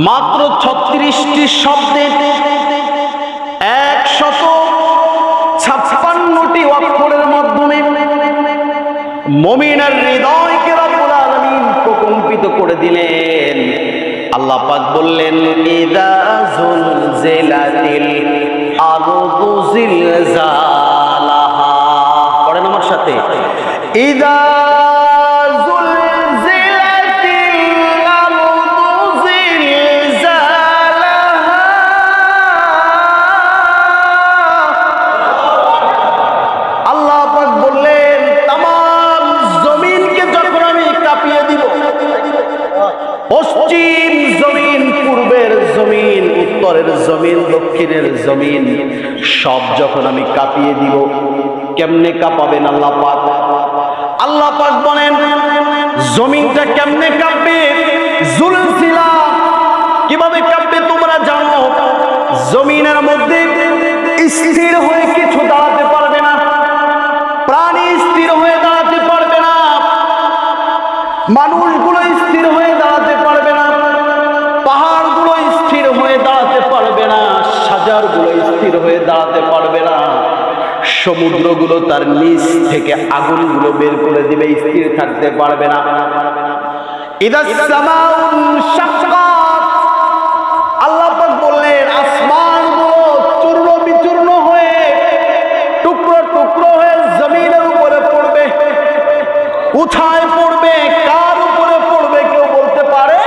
মাত্র 36টি শব্দে 156টি অক্ষরের মাধ্যমে মুমিনের হৃদয়কে রব্বুল আলামিন প্রকম্পিত করে দিলেন। আল্লাহ পাক বললেন, ইযা যুলজিলাতিল আরদু জিলজালাহা। পড়েন আমার সাথে, ইযা পশ্চিম জমিন, পূর্বের জমিন, উত্তরের জমিন, দক্ষিণের জমিন সব যখন আমি কাঁপিয়ে দিব। কেমনে কাঁপাবেন আল্লাহ পাক? আল্লাহ পাক বলেন, জমিনটা কেমনে কাঁপবে? জুলজিলা, কিভাবে কাঁপবে তোমরা জানো? জমিনের মধ্যে স্থির হয়ে কিছু দাঁড়াতে পারবে না, প্রাণী স্থির হয়ে দাঁড়াতে পারবে না, মানুষগুলো স্থির হয়ে দাঁড়াতে পারবে না, পাহাড়গুলো স্থির হয়ে দাঁড়াতে পারবে না, সাগরগুলো স্থির হয়ে দাঁড়াতে পারবে না, সমুদ্রগুলো তার নিচ থেকে আগুনগুলো বের করে দিবে, স্থির থাকতে পারবে না। ইদাস সামাউন শাক্কাত, আল্লাহ পাক বললেন আসমানগুলো চূর্ণ বিচূর্ণ হয়ে টুকরো টুকরো হয়ে জমিনের উপরে পড়বে। কোথায় পড়বে, কার উপরে পড়বে কেউ বলতে পারে?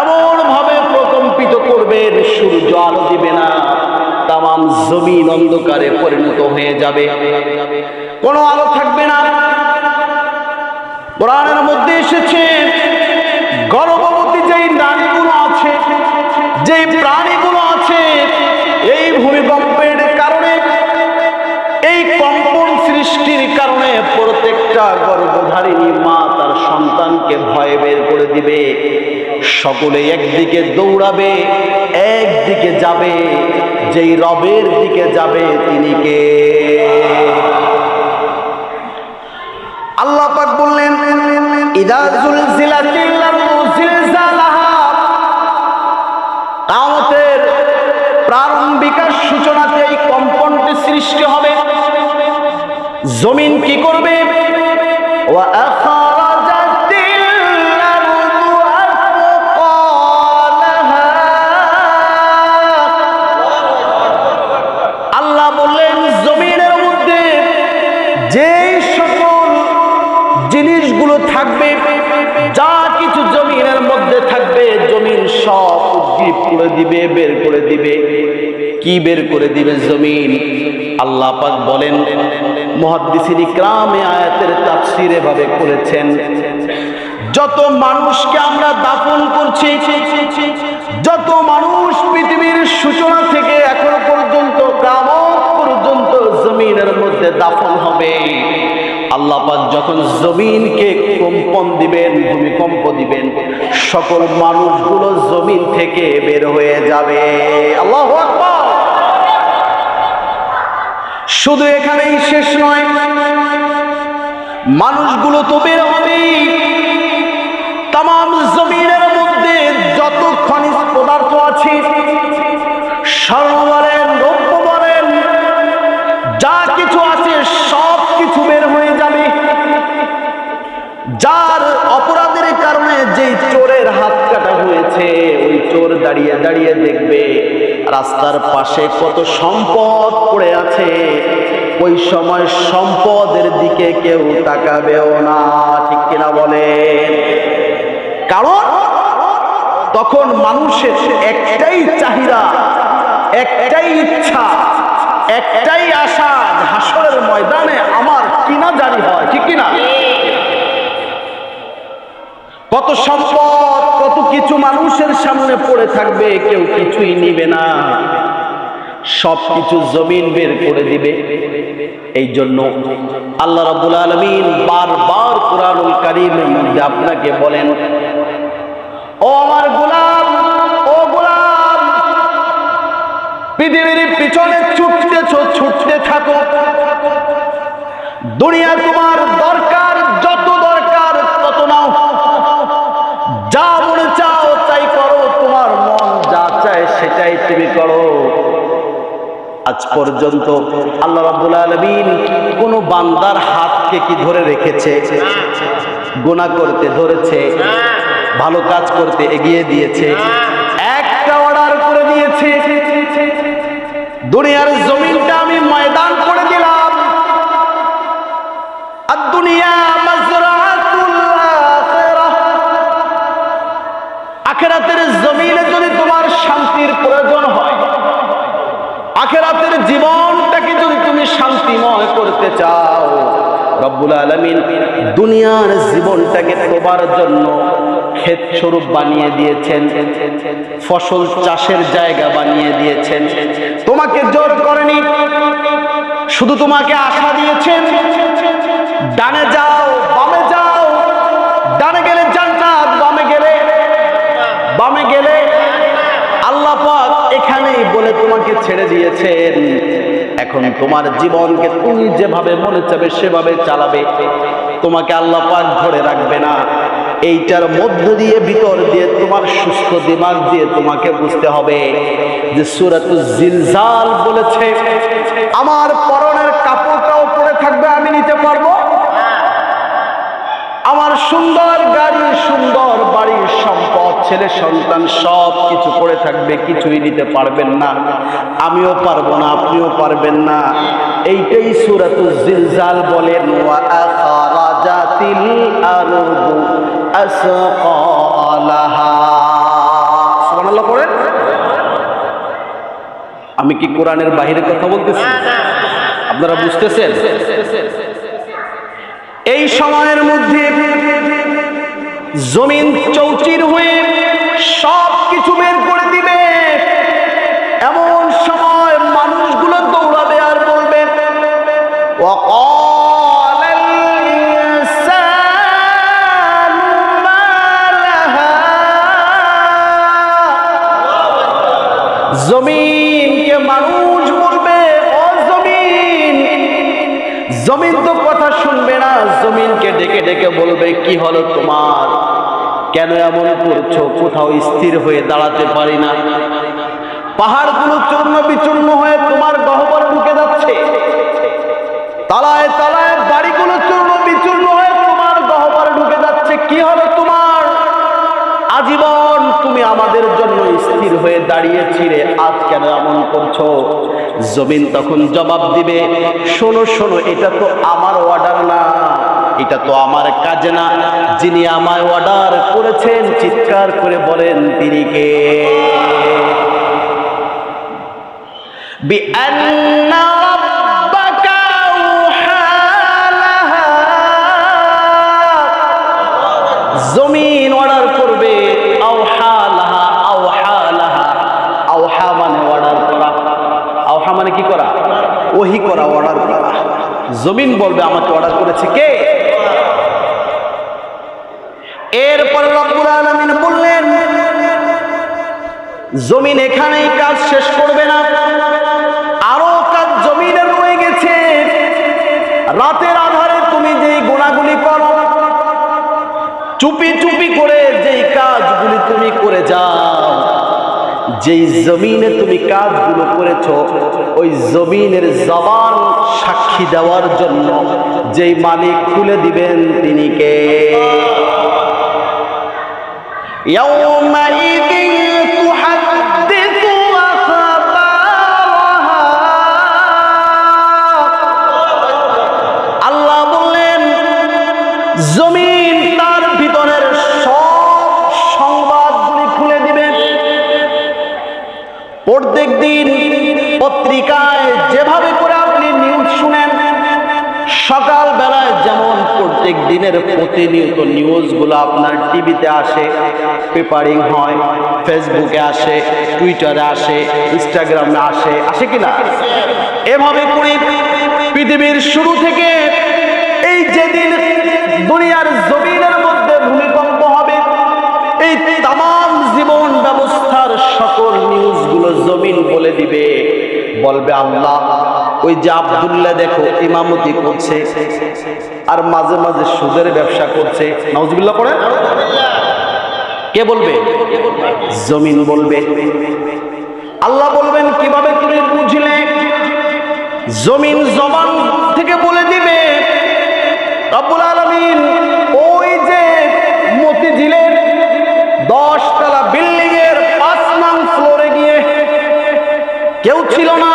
এমন ভাবে প্রকম্পিত করবেন, সূর্য আলো দিবে না, তামাম জমিন অন্ধকারে পরিণত হয়ে যাবে, কোনো আলো থাকবে না। কোরআনের মধ্যে এসেছে, গর্ভবতী যেই নারীগুলো আছে, যেই প্রাণীগুলো আছে, এই ভূমিকম্পের কারণে, এই কম্পন সৃষ্টির কারণে প্রত্যেকটা গর্ভধারিণী মা তার সন্তানকে ভয়ে বের করে দিবে। সকলে একদিকে দৌড়াবে, একদিকে যাবে, যেই রবের দিকে যাবে তিনি কে? আল্লাহ পাক বললেন, ইযা যুলজিলাতিল আরদু জিলজালাহা, কিয়ামতের প্রারম্ভিক সূচনাতে এই কম্পনটি সৃষ্টি হবে। জমিন কি করবে? ওয়া আখরাজাতিল আরদু আথকালাহা, আল্লাহ বললেন জমিনের মধ্যে যে সকল জিনিসগুলো থাকবে, যা কিছু জমিনের মধ্যে থাকবে, জমিন সব উদ্গীপ করে দিবে, বের করে দিবে। কি বের করে দিবে জমিন? আল্লাহ পাক বলেন, মুহাদ্দিসিন ইকরাম আয়াতের তাফসীর এভাবে করেছেন, যত মানুষকে আমরা দাফন করছি, যত মানুষ পৃথিবীর সূচনা থেকে এখন পর্যন্ত কিয়ামত পর্যন্ত জমিনের মধ্যে দাফন হবে, আল্লাহ পাক যখন জমিনকে কম্পন দিবেন, ভূমিকম্প দিবেন, সকল মানুষগুলো জমিন থেকে বের হয়ে যাবে। আল্লাহু আকবার। শুধু এখানেই শেষ নয়, মানুষগুলো তো বের হবে, তামাম জমিনের মধ্যে যত খনিজ পদার্থ আছে, স্বর্ণ বলেন, রৌপ্য বলেন, যা কিছু আছে সব কিছু বের হয়ে যাবে। যার অপরাধের কারণে যেই চোরের হাত কাটা হয়েছে, ওই চোর দাঁড়িয়ে দাঁড়িয়ে দেখবে রাস্তার পাশে কত সম্পদ পড়ে আছে, ওই সময় সম্পদের দিকে কেউ তাকাবেও না, ঠিক কিনা বলেন? কারণ তখন মানুষের একটাই চাহিদা, একটাই ইচ্ছা, একটাই আশা, হাসরের ময়দানে আমার কিনা জারি হয়, ঠিক কিনা? কত সম্পদ, কত কিছু মানুষের সামনে পড়ে থাকবে, কেউ কিছুই নিবে না, সবকিছু জমিন বের করে দিবে। এই জন্য আল্লাহ রাব্বুল আলামিন বারবার কুরআনুল কারীমের মধ্যে আপনাকে বলেন, ও আমার গোলাম, ও গোলাম, পৃথিবীর পিছনে ছুটতে থাকো, দুনিয়া তোমার দরকার, যত দরকার তত নাও, যা মনে চাও তাই করো, তোমার মন যা চায় সেটাই তুমি করো। আজ পর্যন্ত আল্লাহ রাব্বুল আলামিন কোন বান্দার হাতকে কি ধরে রেখেছে? গুনাহ করতে ধরেছে? ভালো কাজ করতে এগিয়ে দিয়েছে? একটা অর্ডার করে দিয়েছে, দুনিয়ার জমিনটা আমি ময়দান করে দিলাম। আর দুনিয়া মাজরাতুল আখিরাহ, আখিরাতের জমিনে যদি তোমার শান্তির প্রয়োজন হয়, আখিরাতের জীবনটাকে যদি তুমি শান্তিময় করতে চাও, রব্বুল আলামিন দুনিয়ার জীবনটাকে তোমার জন্য ক্ষেত স্বরূপ বানিয়ে দিয়েছেন, ফসল চাষের জায়গা বানিয়ে দিয়েছেন। তোমাকে জোর করেনি, শুধু তোমাকে আশা দিয়েছেন, ডানে যাও বামে যাও, ডানে গেলে জান্নাত, বামে গেলে আল্লাহ পাক এখানেই বলে তোমাকে ছেড়ে দিয়েছেন। এখন তোমার জীবনকে তুমি যেভাবে মনে চাবে সেভাবে চালাবে, তোমাকে আল্লাহ পাক ধরে রাখবে না। এইটার মধ্য দিয়ে, ভিতর দিয়ে, তোমার সুস্থ দিমাগ দিয়ে তোমাকে বুঝতে হবে যে সূরাতুজ জিলজাল বলেছে আমার পরনের কাপড়টাও পরে থাকবে, আমি নিতে পারবো। আমার সুন্দর গাড়ি, সুন্দর বাড়ি, সম্পদ, ছেলে সন্তান সব কিছু পড়ে থাকবে, কিছুই নিতে পারবেন না। আমিও পারবো না, আপনিও পারবেন না। এইটাই সূরাতুজ জিলজাল বলেন, ওয়া আখরাজাতিল আরদু আসকালাহা। সুবহানাল্লাহ পড়েন। আমি কি কোরআনের বাইরে কথা বলতেছি? আপনারা বুঝতেছেন? এই সময়ের মধ্যে জমিন চৌচির হয়ে সব কিছু বের করে দিবে। এমন সময় মানুষগুলো দৌড়াবে আর বলবে, ওয়াকালাল ইনসানু মা লাহা। জমিনকে মানুষ বলবে, ও জমিন। জমিন তো কথা শুনবে না, জমিনকে ডেকে ডেকে বলবে, কি হলো তোমার? কেন এমন করছো? কোথাও স্থির হয়ে দাঁড়াতে পারি না। পাহাড়গুলো চূর্ণ বিচূর্ণ হয়ে তোমার গহ্বরে ঢুকে যাচ্ছে, তালায় তালায় বাড়িগুলো চূর্ণ বিচূর্ণ হয়ে তোমার গহ্বরে ঢুকে যাচ্ছে। কি হলো তোমার? আজীবন তুমি আমাদের জন্য স্থির হয়ে দাঁড়িয়েছিলে, আজ কেন এমন করছো? জমিন তখন জবাব দিবে, শোনো শোনো, এটা তো আমার অর্ডার না, এটা তো আমার কাজ না। যিনি আমায় অর্ডার করেছেন, চিৎকার করে বলেন তিনি কে? বিআন্না রাব্বাকা আওহা লাহা। জমিন অর্ডার করবে, আওহা লাহা, আওহা লাহা। আওহা মানে অর্ডার করা, আওহা মানে কি করা? ওহী করা, অর্ডার করা। জমিন বলবে আমাকে অর্ডার করেছে কে? এরপর রব্বুল আলামিন বললেন, জমিন এখানেই কাজ শেষ করবে না, আরো কাজ জমিনের রয়ে গেছে। রাতের আধারে তুমি যেই গুনাহগুলি করো, চুপি চুপি করে যেই কাজগুলি তুমি করে যাও, যেই জমিনে তুমি কাজগুলো করেছো, ওই জমিনের জবান সাক্ষী দেওয়ার জন্য যেই মালিক খুলে দিবেন তিনি কে? ইয়াউমাইযিন তুহাদ্দিসু আখবারাহা। আল্লাহ বললেন, জমিন তার ভিতরের সব সংবাদগুলি খুলে দিবে। প্রত্যেক দিন পত্রিকায় যেভাবে করে আপনি নিউজ শুনেন, সকাল বেলায় যেমন প্রত্যেক দিনের প্রতিনিয়ত নিউজগুলো আপনার টিভিতে আসে, পেপারিং হয়, ফেসবুকে আসে, টুইটারে আসে, ইনস্টাগ্রামে আসে, আসে কিনা? এভাবে করে পৃথিবীর শুরু থেকে এই যেদিন দুনিয়ার জমিনের মধ্যে ভূমিকম্প হবে, এই তামাম জীবন ব্যবস্থার সকল নিউজগুলো জমিন বলে দিবে। বলবে, আল্লাহ, ওই যে আব্দুল্লাহ দেখো ইমামতি করছে আর মাঝে মাঝে সুদের ব্যবসা করছে, নাউজুবিল্লাহ পড়ে। কে বলবে? জমিন বলবে। আল্লাহ বলবেন কিভাবে তুমি বুঝলে? জমিন জবান থেকে বলে দিবে। রব্বুল আলামিন ওই যে মতিঝিলের 10 তলা বিল্ডিং এর 5 নং ফ্লোরে গিয়ে কেউ ছিল না,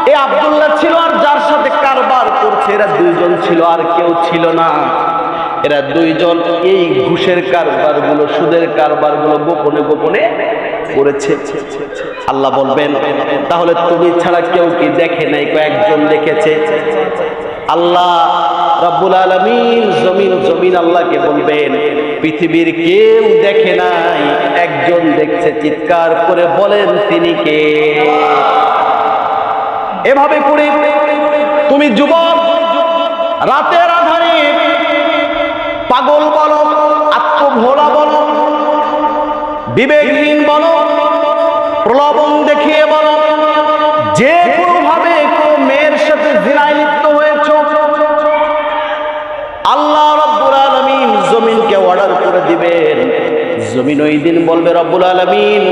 এই আব্দুল্লাহ ছিল আর যার সাথে কারবার করছে এরা দুইজন ছিল, আর কেউ ছিল না। এরা দুইজন এই ঘুষের কারবার গুলো, সুদের কারবার গুলো গোপনে গোপনে করেছে। আল্লাহ বলবেন তাহলে তুমি ছাড়া কেউ কি দেখে নাই? কয়েকজন দেখেছে। আল্লাহ রব্বুল আলামিন জমিন আল্লাহকে বলবেন পৃথিবীর কেউ দেখে নাই, একজন দেখছে। চিৎকার করে বলেন তিনি কে? এভাবে করে তুমি যুবক রাতের আধারে পাগল বলো, আত্মভোলা বলো, বিবেকহীন বলো, প্রলোভন দেখিয়ে বলো, যে কোনো ভাবে কোনো মেয়ের সাথে জিনায় লিপ্ত হয়েছ, আল্লাহ রব্বুল আলামিন জমিনকে অর্ডার করে দিবেন। জমিন ওই দিন বলবে রব্বুল আলামিন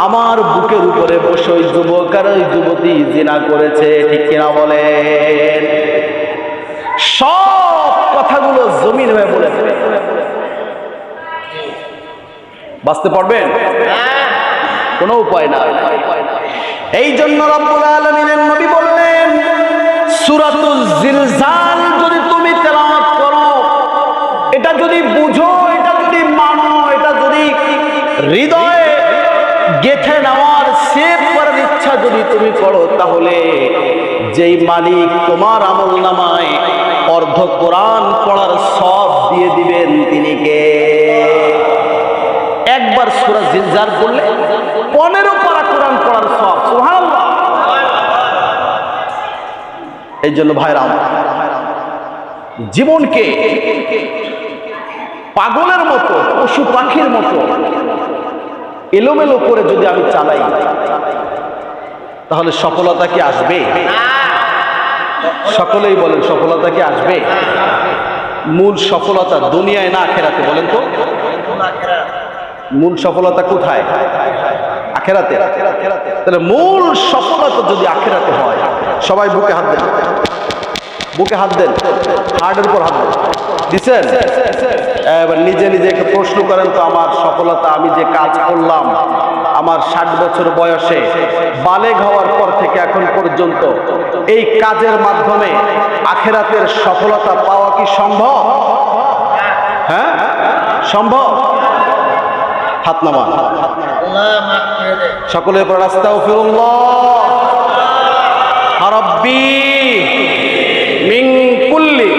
আমার বুকের উপরে বসে ওই যুবক আর ওই যুবতী জিনা করেছে। ঠিক কিনা বলেন? সব কথাগুলো জমিন হয়ে বলে দেবে। বাঁচতে পারবেন? কোনো উপায় না। এই জন্য রব্বুল আলামিনের নবী বললেন সূরাতুল জিলজাল যদি তুমি তেলাওয়াত করো, এটা যদি বুঝো, এটা যদি মানো, এটা যদি হৃদয়ে গেঁথে নেওয়ার সেভ করার ইচ্ছা যদি তুমি করো, তাহলে যেই মালিক তোমার আমলনামায় অর্ধ কোরআন পড়ার সব দিয়ে দিবেন তিনি কে? একবার সূরা জিলজাল পড়লে 15 পারা কোরআন পড়ার সব। সুবহানাল্লাহ। এই জন্য ভাইরা জীবনকে পাগলের মতো, পশু পাখির মতো এলোমেলো করে যদি আমি চালাই, তাহলে সফলতা কি আসবে? সকলেই বলেন সফলতা কি আসবে? মূল সফলতা দুনিয়ায় না আখিরাতে? বলেন তো মূল সফলতা কোথায়? আখিরাতে। তাহলে মূল সফলতা যদি আখিরাতে হয়, সবাই বুকে হাত দেন, বুকে হাত দেন, হার্টের উপর হাত দেন। দিচ্ছেন? এবার নিজে নিজে একটা প্রশ্ন করেন তো, আমার সফলতা, আমি যে কাজ করলাম আমার 60 বছর বয়সে বালেগ হওয়ার পর থেকে এখন পর্যন্ত, এই কাজের মাধ্যমে আখিরাতের সফলতা পাওয়া কি সম্ভব? হ্যাঁ সম্ভব। হাত নামান, সকলের পর আস্তাগফিরুল্লাহ রাব্বি মিন কুল্লি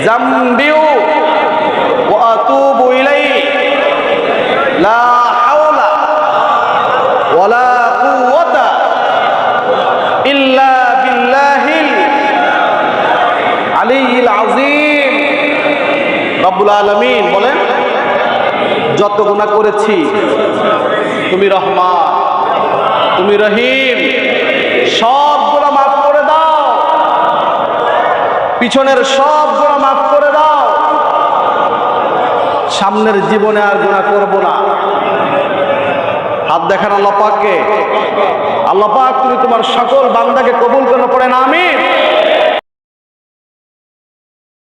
যামবি ওয়া আতুবু ইলাইহি লা হাওলা ওয়ালা কুওয়াতা ইল্লা বিল্লাহিল আলিয়্যিল আযীম। রব্বুল আলামিন বলেন যত গুনাহ করেছি তুমি রহমান, তুমি রহিম, সব গুনাহ মাফ করে দাও, পিছনের সব গুনাহ মাফ করে দাও, সামনের জীবনে আর গুনাহ করব না। হাত দেখান আল্লাহ পাককে। আল্লাহ পাক তুমি তোমার সকল বান্দাকে কবুল করে পড়েন আমিন।